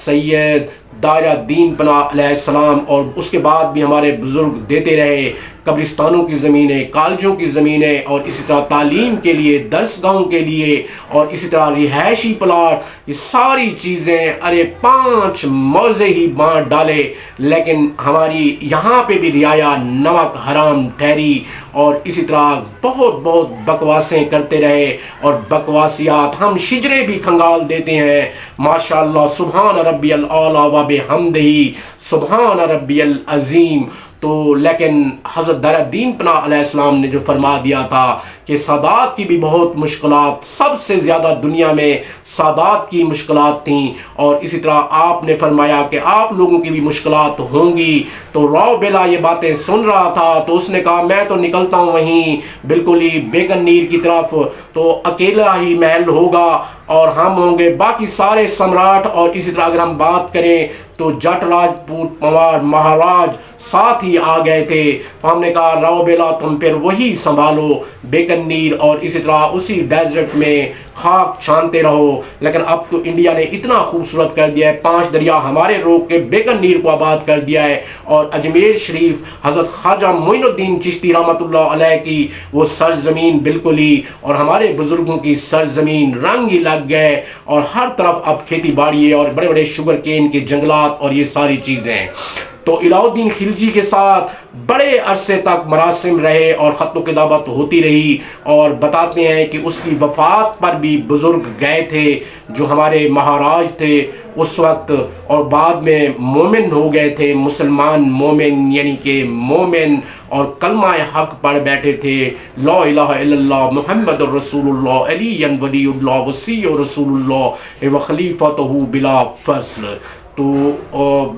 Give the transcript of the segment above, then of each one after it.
سید دائرہ دین پناہ علیہ السلام، اور اس کے بعد بھی ہمارے بزرگ دیتے رہے، قبرستانوں کی زمینیں، کالجوں کی زمینیں، اور اسی طرح تعلیم کے لیے، درس گاہوں کے لیے، اور اسی طرح رہائشی پلاٹ، یہ ساری چیزیں 5 موضع ہی بانٹ ڈالے، لیکن ہماری یہاں پہ بھی رعایا نمک حرام ٹھہری، اور اسی طرح بہت بکواسیں کرتے رہے، اور بکواسیات ہم شجرے بھی کھنگال دیتے ہیں، ماشاءاللہ، سبحان ربی الاعلیٰ و بحمدہ، سبحان ربی العظیم۔ تو لیکن حضرت دائرہ دین پناہ علیہ السلام نے جو فرما دیا تھا کہ سادات کی بھی بہت مشکلات، سب سے زیادہ دنیا میں سادات کی مشکلات تھیں، اور اسی طرح آپ نے فرمایا کہ آپ لوگوں کی بھی مشکلات ہوں گی۔ تو راؤ بیلا یہ باتیں سن رہا تھا، تو اس نے کہا میں تو نکلتا ہوں وہیں بالکل ہی بیگن نیر کی طرف، تو اکیلا ہی محل ہوگا اور ہم ہوں گے، باقی سارے سمراٹ، اور اسی طرح اگر ہم بات کریں تو جٹ راجپوت پوار مہاراج ساتھ ہی آ گئے تھے۔ تو ہم نے کہا راؤ بیلا تم پھر وہی سنبھالو بیگن نیر، اور اسی طرح اسی ڈیزرٹ میں خاک چھانتے رہو۔ لیکن اب تو انڈیا نے اتنا خوبصورت کر دیا ہے، 5 دریا ہمارے روک کے بیگن نیر کو آباد کر دیا ہے، اور اجمیر شریف حضرت خواجہ معین الدین چشتی رحمۃ اللہ علیہ کی وہ سرزمین بالکل ہی، اور ہمارے بزرگوں کی سرزمین رنگ ہی لگ گئے، اور ہر طرف اب کھیتی باڑی ہے، اور بڑے بڑے شوگر کین کے جنگلات اور یہ ساری چیزیں۔ تو علاء الدین خلجی کے ساتھ بڑے عرصے تک مراسم رہے، اور خط و کتابت ہوتی رہی، اور بتاتے ہیں کہ اس کی وفات پر بھی بزرگ گئے تھے جو ہمارے مہاراج تھے اس وقت، اور بعد میں مومن ہو گئے تھے، مسلمان مومن، یعنی کہ مومن، اور کلمہ حق پڑھ بیٹھے تھے، لا الہ الا اللہ محمد الرسول اللہ علی ولی اللہ وصی رسول اللہ و خلیفۃہ بلا فصل۔ تو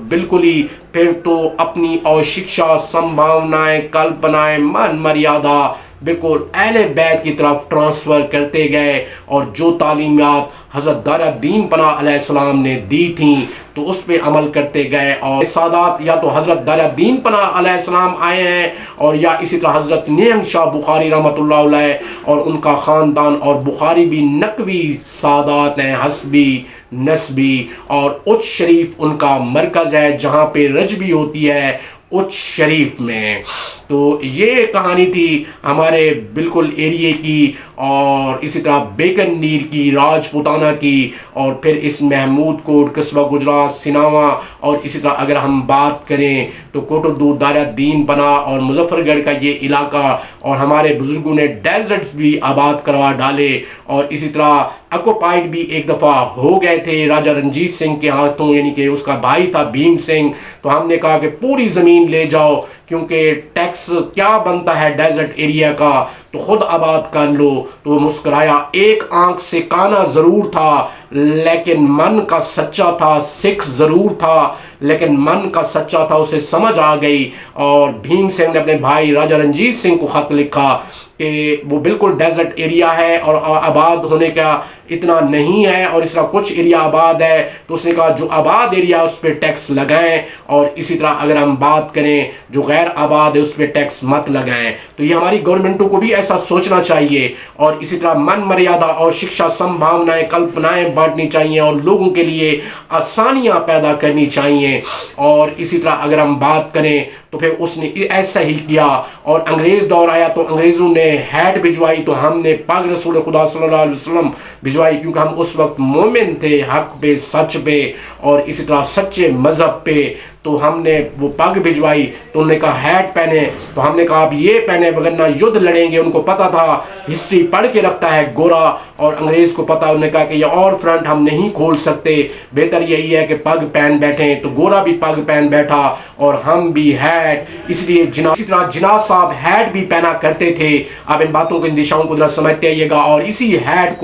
بالکل ہی پھر تو اپنی اور شکشا، سمبھاونائیں، کلپنائیں، من مریادہ بالکل اہل بیت کی طرف ٹرانسفر کرتے گئے، اور جو تعلیمات حضرت دائرہ دین پناہ علیہ السلام نے دی تھیں تو اس پہ عمل کرتے گئے، اور سادات یا تو حضرت دائرہ دین پناہ علیہ السلام آئے ہیں، اور یا اسی طرح حضرت نعیم شاہ بخاری رحمۃ اللہ علیہ اور ان کا خاندان، اور بخاری بھی نقوی سادات ہیں، حسبی، نسبی، اور اچ شریف ان کا مرکز ہے جہاں پہ رجبی ہوتی ہے اچ شریف میں۔ تو یہ کہانی تھی ہمارے بالکل ایریے کی، اور اسی طرح بیگن نیر کی، راجپوتانہ کی، اور پھر اس محمود کوٹ، قصبہ گجرات، سناوا، اور اسی طرح اگر ہم بات کریں تو کوٹردو، دائرہ دین پناہ اور مظفر گڑھ کا یہ علاقہ، اور ہمارے بزرگوں نے ڈیزرٹس بھی آباد کروا ڈالے، اور اسی طرح اکوپائڈ بھی ایک دفعہ ہو گئے تھے راجہ رنجیت سنگھ کے ہاتھوں، یعنی کہ اس کا بھائی تھا بھیم سنگھ۔ تو ہم نے کہا کہ پوری زمین لے جاؤ، کیونکہ ٹیکس کیا بنتا ہے ڈیزرٹ ایریا کا، تو خود آباد کر لو۔ تو وہ مسکرایا، ایک آنکھ سے کانا ضرور تھا لیکن من کا سچا تھا، سکھ ضرور تھا لیکن من کا سچا تھا، اسے سمجھ آ گئی۔ اور بھیم سنگھ نے اپنے بھائی راجہ رنجیت سنگھ کو خط لکھا کہ وہ بالکل ڈیزرٹ ایریا ہے اور آباد ہونے کا اتنا نہیں ہے، اور اس طرح کچھ ایریا آباد ہے، تو اس نے کہا جو آباد ایریا اس پہ ٹیکس لگائیں، اور اسی طرح اگر ہم بات کریں جو غیر آباد ہے اس پہ ٹیکس مت لگائیں۔ تو یہ ہماری گورنمنٹوں کو بھی ایسا سوچنا چاہیے، اور اسی طرح من مریادہ اور شکشا، سمبھاونائیں، کلپنائیں بانٹنی چاہیے، اور لوگوں کے لیے آسانیاں پیدا کرنی چاہیے۔ اور اسی طرح اگر ہم بات کریں تو پھر اس نے ایسا ہی کیا، اور انگریز دور آیا تو انگریزوں نے ہیٹ بھجوائی، تو ہم نے پاک رسول خدا صلی اللہ علیہ وسلم بھجوائی، کیونکہ ہم اس وقت مومن تھے، حق پہ، سچ پہ، اور اسی طرح سچے مذہب پہ۔ تو ہم نے وہ پگ بھجوائی، تو انہوں نے کہا ہیٹ پہنے، تو ہم نے کہا آپ یہ پہنے وگرنہ یدھ لڑیں گے۔ ان کو پتا تھا، ہسٹری پڑھ کے رکھتا ہے گورا، اور انگریز کو پتا، انہوں نے کہا کہ یہ اور فرنٹ ہم نہیں کھول سکتے، بہتر یہی ہے کہ پگ پہن بیٹھیں۔ تو گورا بھی پگ پہن بیٹھا، اور ہم بھی ہیٹ، اس لیے اسی طرح جناح صاحب ہیٹ بھی پہنا کرتے تھے۔ آپ ان باتوں کو، ان دشاؤں کو ذرا سمجھتے آئیے گا۔ اور اسی ہیٹ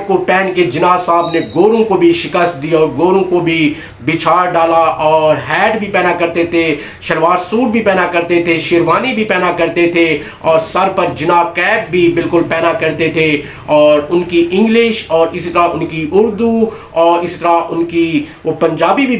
کو پہن کے جناح صاحب نے گوروں کو بھی شکست دی، اور گوروں کو بھی بچھاڑ ڈالا، اور ہیٹ بھی پہنا کرتے تھے، شلوار سوٹ بھی پہنا کرتے تھے، شیروانی بھی پہنا کرتے تھے، اور سر پر جناح کیپ بھی بالکل پہنا کرتے تھے۔ اور ان کی انگلش، اور اسی طرح ان کی اردو، اور اسی طرح ان کی وہ پنجابی بھی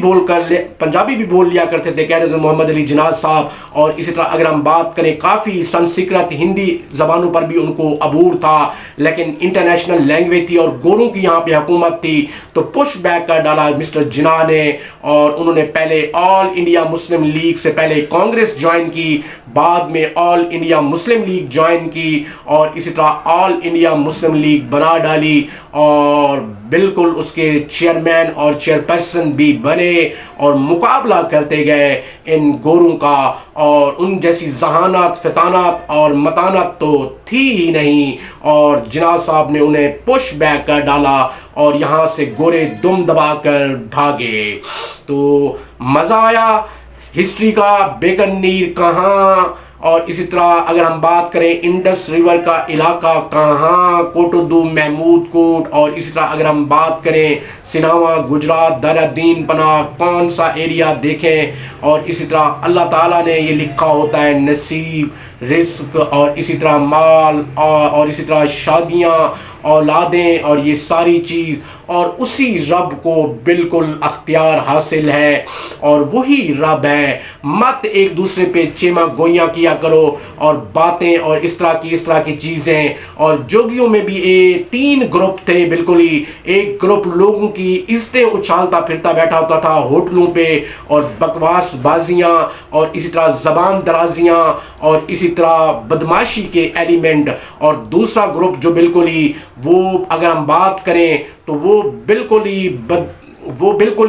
بول لیا کرتے تھے تھے قائد اعظم محمد علی جناح صاحب. اور اسی طرح اگر ہم بات کریں کافی سنسکرت ہندی زبانوں پر بھی ان کو عبور تھا، لیکن انٹرنیشنل لینگویج تھی اور گوروں کی یہاں پہ حکومت تھی، تو پش بیک کر ڈالا مسٹر جناح نے. اور انہوں نے پہلے آل انڈیا مسلم لیگ سے پہلے کانگریس جوائن کی، بعد میں آل انڈیا مسلم لیگ جوائن کی، اور اسی طرح آل انڈیا مسلم لیگ بنا ڈالی، اور بالکل اس کے چیئرمین اور چیئرپرسن بھی بنے، اور مقابلہ کرتے گئے ان گوروں کا. اور ان جیسی ذہانت، فطانت اور متانت تو تھی ہی نہیں، اور جناح صاحب نے انہیں پش بیک کر ڈالا اور یہاں سے گورے دم دبا کر بھاگے. تو مزہ آیا ہسٹری کا بیکن نیر کہاں. اور اسی طرح اگر ہم بات کریں انڈس ریور کا علاقہ کہاں، کوٹودو محمود کوٹ. اور اسی طرح اگر ہم بات کریں سناوا گجرات دارا دین پناہ کون سا ایریا دیکھیں. اور اسی طرح اللہ تعالیٰ نے یہ لکھا ہوتا ہے نصیب، رزق، اور اسی طرح مال، اور اسی طرح شادیاں، اولادیں، اور یہ ساری چیز، اور اسی رب کو بالکل اختیار حاصل ہے، اور وہی رب ہے. مت ایک دوسرے پہ چیما گوئیاں کیا کرو اور باتیں اور اس طرح کی چیزیں. اور جوگیوں میں بھی تین گروپ تھے بالکل ہی. ایک گروپ لوگوں کی عزتیں اچھالتا پھرتا بیٹھا ہوتا تھا ہوٹلوں پہ، اور بکواس بازیاں، اور اسی طرح زبان درازیاں، اور اسی طرح بدماشی کے ایلیمنٹ. اور دوسرا گروپ جو بالکل ہی وہ اگر ہم بات کریں تو وہ بالکل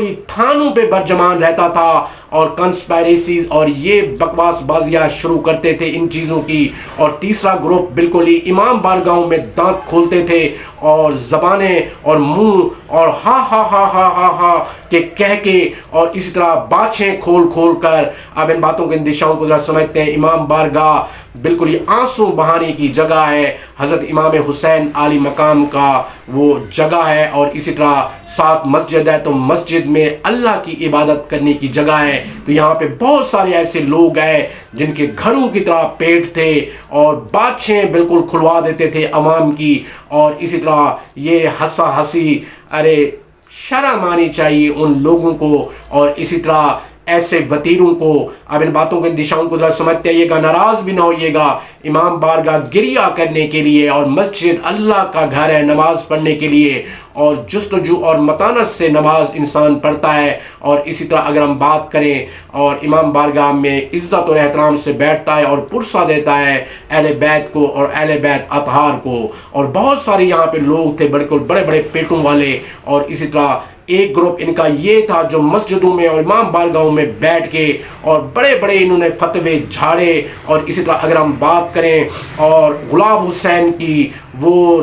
ہی تھانوں پہ برجمان رہتا تھا، اور کنسپائریسیز اور یہ بکواس بازیاں شروع کرتے تھے ان چیزوں کی. اور تیسرا گروپ بالکل ہی امام بارگاہوں میں دانت کھولتے تھے، اور زبانیں اور منہ اور ہا ہا ہا ہا ہا ہا کہ کہہ کے، اور اسی طرح باچھیں کھول کھول کر. اب ان باتوں کے اندیشاؤں کو ذرا سمجھتے ہیں. امام بارگاہ بالکل ہی آنسو بہانے کی جگہ ہے، حضرت امام حسین عالی مقام کا وہ جگہ ہے. اور اسی طرح ساتھ مسجد ہے، تو مسجد میں اللہ کی عبادت کرنے کی جگہ ہے. تو یہاں پہ بہت سارے ایسے لوگ ہیں جن کے گھروں کی طرح پیٹ تھے، اور باتیں بالکل کھلوا دیتے تھے عوام کی. اور اسی طرح یہ ہنسا ہنسی، ارے شرم آنی چاہیے ان لوگوں کو. اور اسی طرح ایسے وطیروں کو. اب ان باتوں کے اندیشاؤں کو ذرا سمجھتے آئیے گا، ناراض بھی نہ ہوئیے گا. امام بارگاہ گریہ کرنے کے لیے، اور مسجد اللہ کا گھر ہے نماز پڑھنے کے لیے، اور جستجو اور متانت سے نماز انسان پڑھتا ہے. اور اسی طرح اگر ہم بات کریں، اور امام بارگاہ میں عزت اور احترام سے بیٹھتا ہے اور پرسہ دیتا ہے اہل بیت کو اور اہل بیت اطہار کو. اور بہت سارے یہاں پہ لوگ تھے بالکل بڑے بڑے پیٹوں والے. اور اسی طرح ایک گروپ ان کا یہ تھا جو مسجدوں میں اور امام بارگاہوں میں بیٹھ کے اور بڑے بڑے انہوں نے فتوے جھاڑے. اور اسی طرح اگر ہم بات کریں اور غلام حسین کی، وہ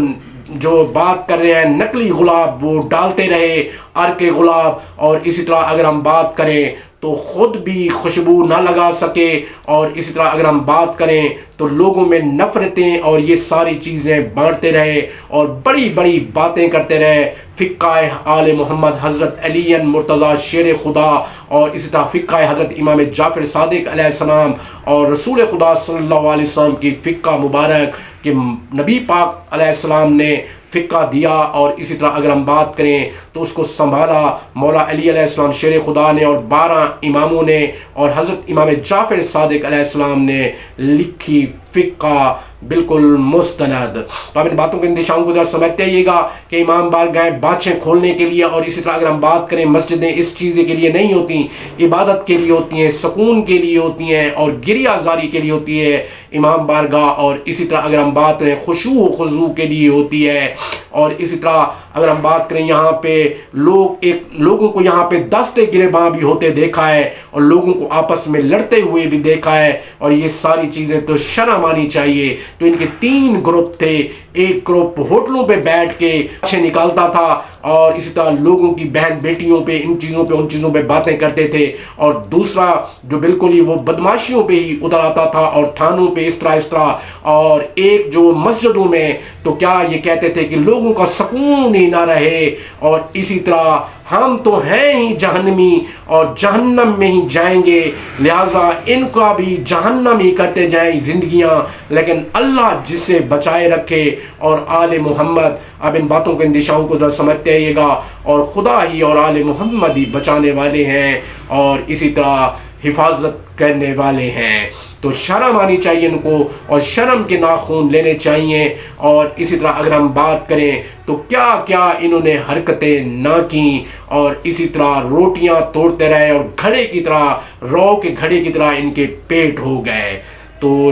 جو بات کر رہے ہیں نقلی گلاب وہ ڈالتے رہے، عرق گلاب. اور اسی طرح اگر ہم بات کریں تو خود بھی خوشبو نہ لگا سکے. اور اسی طرح اگر ہم بات کریں تو لوگوں میں نفرتیں اور یہ ساری چیزیں بانٹتے رہے، اور بڑی بڑی باتیں کرتے رہے. فقہ آل محمد حضرت علی مرتضیٰ شیر خدا، اور اسی طرح فقہ حضرت امام جعفر صادق علیہ السلام، اور رسول خدا صلی اللہ علیہ وسلم کی فقہ مبارک کہ نبی پاک علیہ السلام نے فقہ دیا. اور اسی طرح اگر ہم بات کریں تو اس کو سنبھالا مولا علی علیہ السلام شیر خدا نے، اور 12 اماموں نے، اور حضرت امام جعفر صادق علیہ السلام نے لکھی فقہ بالکل مستند. تو اب ان باتوں کے اندیشاؤں کو ذرا سمجھتے آئیے گا کہ امام بارگاہ باچھیں کھولنے کے لیے، اور اسی طرح اگر ہم بات کریں مسجدیں اس چیز کے لیے نہیں ہوتی، عبادت کے لیے ہوتی ہیں، سکون کے لیے ہوتی ہیں، اور گریہ زاری کے لیے ہوتی ہے امام بارگاہ. اور اسی طرح اگر ہم بات کریں خشوع و خضوع کے لیے ہوتی ہے. اور اسی طرح اگر ہم بات کریں یہاں پہ لوگوں کو یہاں پہ دستے گریباں بھی ہوتے دیکھا ہے، اور لوگوں کو آپس میں لڑتے ہوئے بھی دیکھا ہے. اور یہ ساری چیزیں تو شرم آنی چاہیے. تو ان کے 3 گروپ تھے. ایک گروپ ہوٹلوں پہ بیٹھ کے اچھے نکالتا تھا، اور اسی طرح لوگوں کی بہن بیٹیوں پہ ان چیزوں پہ باتیں کرتے تھے. اور دوسرا جو بالکل ہی وہ بدماشیوں پہ ہی اتر آتا تھا، اور تھانوں پہ اس طرح. اور ایک جو مسجدوں میں تو کیا یہ کہتے تھے کہ لوگوں کا سکون ہی نہ رہے. اور اسی طرح ہم تو ہیں ہی جہنمی اور جہنم میں ہی جائیں گے، لہٰذا ان کا بھی جہنم ہی کرتے جائیں زندگیاں، لیکن اللہ جسے بچائے رکھے. اور آل محمد، اب ان باتوں کے اندیشاؤں کو ذرا سمجھتے آئیے گا، اور خدا ہی اور آل محمد ہی بچانے والے ہیں. اور اسی طرح حفاظت کرنے والے ہیں۔ تو شرم آنی چاہیے ان کو، اور شرم کے ناخون لینے چاہیے۔ اور اسی طرح اگر ہم بات کریں تو کیا کیا انہوں نے حرکتیں نہ کیں، اور اسی طرح روٹیاں توڑتے رہے اور گھڑے کی طرح، رو کے گھڑے کی طرح ان کے پیٹ ہو گئے۔ تو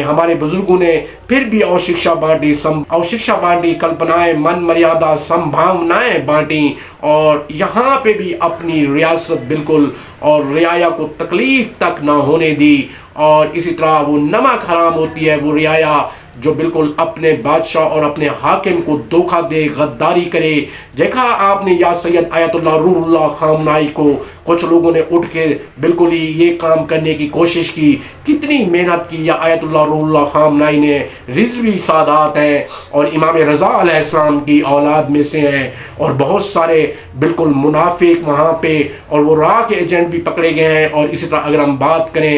ہمارے بزرگوں نے پھر بھی اوشکشا بانٹی، کلپنائیں من مریادا سمبھاونائیں بانٹی، اور یہاں پہ بھی اپنی ریاست بالکل اور رعایا کو تکلیف تک نہ ہونے دی۔ اور اسی طرح وہ نمک حرام ہوتی ہے وہ رعایا جو بالکل اپنے بادشاہ اور اپنے حاکم کو دھوکہ دے، غداری کرے۔ دیکھا آپ نے یا سید آیت اللہ روح اللہ خامنائی کو، کچھ لوگوں نے اٹھ کے بالکل ہی یہ کام کرنے کی کوشش کی، کتنی محنت کی۔ یا آیت اللہ روح اللہ خامنائی نے رضوی سادات ہیں اور امام رضا علیہ السلام کی اولاد میں سے ہیں، اور بہت سارے بالکل منافق وہاں پہ، اور وہ راہ کے ایجنٹ بھی پکڑے گئے ہیں۔ اور اسی طرح اگر ہم بات کریں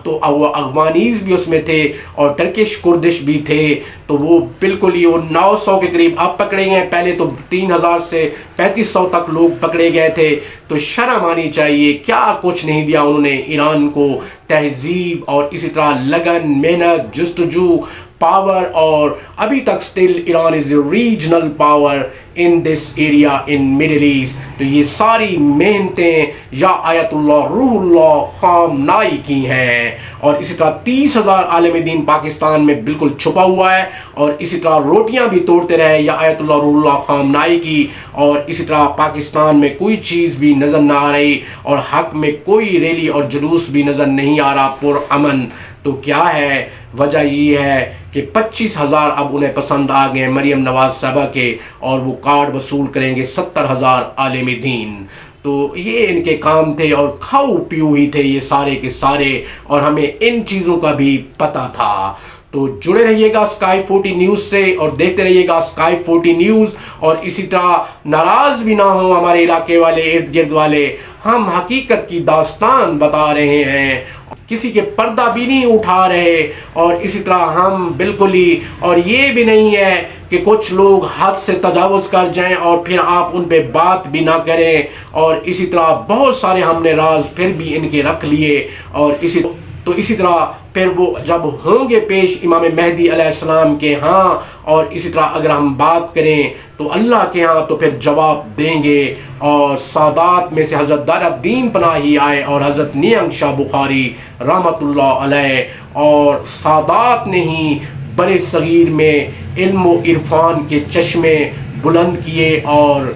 تو وہ افغانیز بھی اس میں تھے اور ٹرکش کردش بھی تھے، تو وہ بالکل ہی وہ 900 کے قریب اب پکڑے گئے ہیں، پہلے تو 3000 سے 3500 تک لوگ پکڑے گئے تھے۔ تو شرم آنی چاہیے، کیا کچھ نہیں دیا انہوں نے ایران کو، تہذیب اور اسی طرح لگن، محنت، جستجو، پاور، اور ابھی تک still Iran is a regional power in this area in Middle East۔ تو یہ ساری محنتیں یا آیت اللہ روح اللہ خامنائی کی ہیں، اور اسی طرح 30,000 عالم دین پاکستان میں بالکل چھپا ہوا ہے، اور اسی طرح روٹیاں بھی توڑتے رہے یا آیت اللہ روح اللہ خامنائی کی، اور اسی طرح پاکستان میں کوئی چیز بھی نظر نہ آ رہی، اور حق میں کوئی ریلی اور جلوس بھی نظر نہیں آ رہا پرامن۔ تو کیا ہے وجہ؟ یہ ہے کہ 25,000 اب انہیں پسند آ گئے مریم نواز صاحبہ کے، اور وہ کارڈ وصول کریں گے 70,000 عالم دین۔ تو یہ ان کے کام تھے، اور کھاؤ پیو ہی تھے یہ سارے کے سارے، اور ہمیں ان چیزوں کا بھی پتہ تھا۔ تو جڑے رہیے گا اسکائی 40 نیوز سے، اور دیکھتے رہیے گا اسکائی 40 نیوز، اور اسی طرح ناراض بھی نہ ہوں ہمارے علاقے والے، ارد گرد والے، ہم حقیقت کی داستان بتا رہے ہیں، کسی کے پردہ بھی نہیں اٹھا رہے، اور اسی طرح ہم بالکل ہی، اور یہ بھی نہیں ہے کہ کچھ لوگ حد سے تجاوز کر جائیں اور پھر آپ ان پہ بات بھی نہ کریں، اور اسی طرح بہت سارے ہم نے راز پھر بھی ان کے رکھ لیے، اور اسی طرح پھر وہ جب ہوں گے پیش امام مہدی علیہ السلام کے ہاں، اور اسی طرح اگر ہم بات کریں تو اللہ کے ہاں، تو پھر جواب دیں گے۔ اور سادات میں سے حضرت دار الدین پناہی آئے، اور حضرت نیام شاہ بخاری رحمۃ اللہ علیہ، اور سادات نے ہی بڑے صغیر میں علم و عرفان کے چشمے بلند کیے اور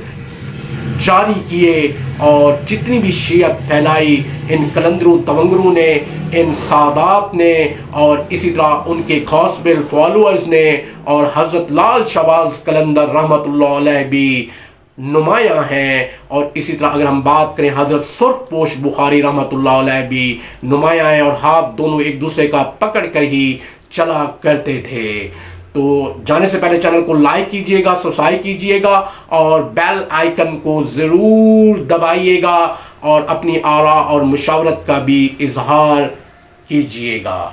جاری کیے، اور جتنی بھی شیعت پھیلائی ان کلندروں تونگروں نے، ان سادات نے، اور اسی طرح ان کے غوث فالوورز نے، اور حضرت لال شہباز قلندر رحمۃ اللہ علیہ بھی نمایاں ہیں۔ اور اسی طرح اگر ہم بات کریں حضرت سرخ پوش بخاری رحمۃ اللہ علیہ بھی نمایاں ہیں، اور ہاتھ دونوں ایک دوسرے کا پکڑ کر ہی چلا کرتے تھے۔ تو جانے سے پہلے چینل کو لائک کیجئے گا، سبسکرائب کیجئے گا، اور بیل آئیکن کو ضرور دبائیے گا، اور اپنی آراء اور مشاورت کا بھی اظہار کیجئے گا۔